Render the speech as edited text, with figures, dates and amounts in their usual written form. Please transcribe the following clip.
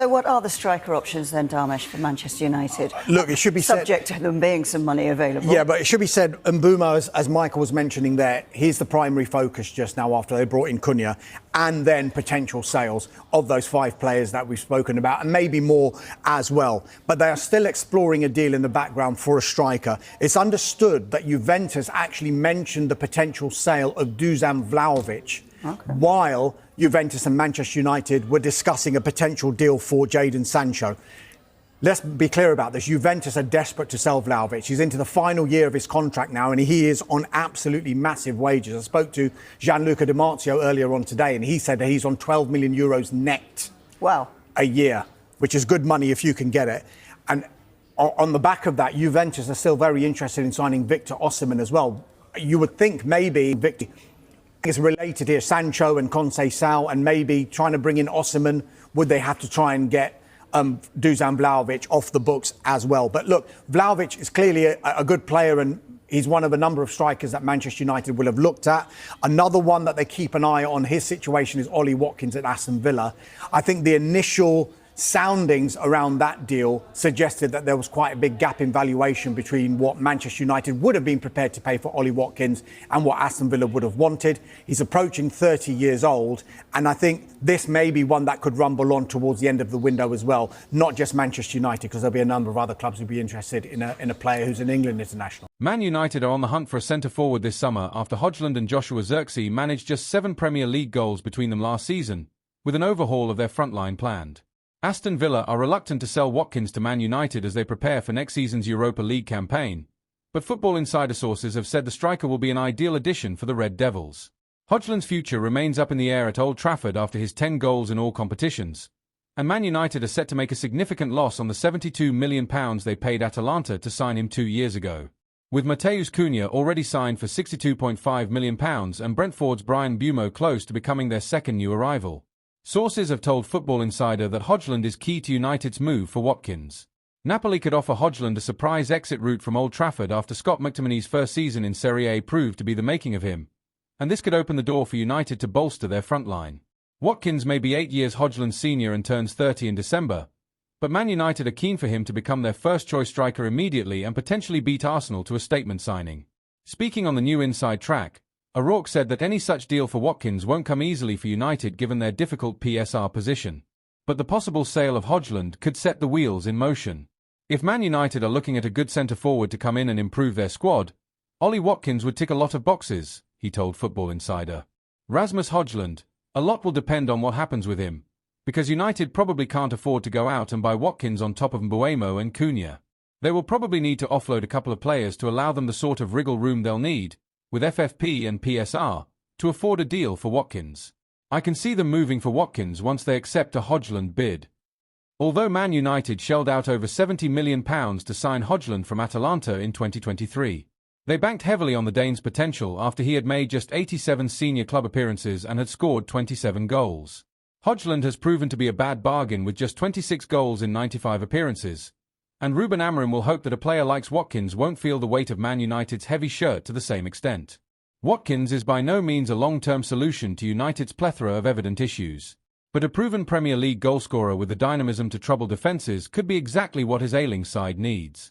So what are the striker options then, Dharmesh, for Manchester United? Look, it should be subject to them being some money available. Yeah, but it should be said, MBUEMO, as Michael was mentioning there, he's the primary focus just now after they brought in Cunha, and then potential sales of those 5 players that we've spoken about, and maybe more as well. But they are still exploring a deal in the background for a striker. It's understood that Juventus actually mentioned the potential sale of Dusan Vlahovic, while Juventus and Manchester United were discussing a potential deal for Jadon Sancho. Let's be clear about this. Juventus are desperate to sell Vlahovic. He's into the final year of his contract now, and he is on absolutely massive wages. I spoke to Gianluca Di Marzio earlier on today, and he said that he's on 12 million euros net a year, which is good money if you can get it. And on the back of that, Juventus are still very interested in signing Victor Osimhen as well. You would think maybe Victor is related here, Sancho and Conceição, and maybe trying to bring in Osimhen. Would they have to try and get Dusan Vlahovic off the books as well? But look, Vlahovic is clearly a good player, and he's one of a number of strikers that Manchester United will have looked at. Another one that they keep an eye on his situation is Ollie Watkins at Aston Villa. I think the initial soundings around that deal suggested that there was quite a big gap in valuation between what Manchester United would have been prepared to pay for Ollie Watkins and what Aston Villa would have wanted. He's approaching 30 years old, and I think this may be one that could rumble on towards the end of the window as well, not just Manchester United, because there'll be a number of other clubs who'd be interested in a player who's an England international. Man United are on the hunt for a centre-forward this summer after Højlund and Joshua Zirkzee managed just 7 Premier League goals between them last season, with an overhaul of their front line planned. Aston Villa are reluctant to sell Watkins to Man United as they prepare for next season's Europa League campaign, but Football Insider sources have said the striker will be an ideal addition for the Red Devils. Højlund's future remains up in the air at Old Trafford after his 10 goals in all competitions, and Man United are set to make a significant loss on the £72 million they paid Atalanta to sign him 2 years ago. With Matheus Cunha already signed for £62.5 million and Brentford's Bryan Mbeumo close to becoming their second new arrival. Sources have told Football Insider that Højlund is key to United's move for Watkins. Napoli could offer Højlund a surprise exit route from Old Trafford after Scott McTominay's first season in Serie A proved to be the making of him, and this could open the door for United to bolster their front line. Watkins may be 8 years Højlund's senior and turns 30 in December, but Man United are keen for him to become their first-choice striker immediately and potentially beat Arsenal to a statement signing. Speaking on the new Inside Track, O'Rourke said that any such deal for Watkins won't come easily for United given their difficult PSR position. But the possible sale of Højlund could set the wheels in motion. If Man United are looking at a good centre-forward to come in and improve their squad, Ollie Watkins would tick a lot of boxes, he told Football Insider. Rasmus Højlund, a lot will depend on what happens with him, because United probably can't afford to go out and buy Watkins on top of MBUEMO and Cunha. They will probably need to offload a couple of players to allow them the sort of wriggle room they'll need, with FFP and PSR, to afford a deal for Watkins. I can see them moving for Watkins once they accept a Højlund bid. Although Man United shelled out over £70 million to sign Højlund from Atalanta in 2023. They banked heavily on the Dane's potential after he had made just 87 senior club appearances and had scored 27 goals. Højlund has proven to be a bad bargain with just 26 goals in 95 appearances, and Ruben Amorim will hope that a player like Watkins won't feel the weight of Man United's heavy shirt to the same extent. Watkins is by no means a long-term solution to United's plethora of evident issues, but a proven Premier League goalscorer with the dynamism to trouble defences could be exactly what his ailing side needs.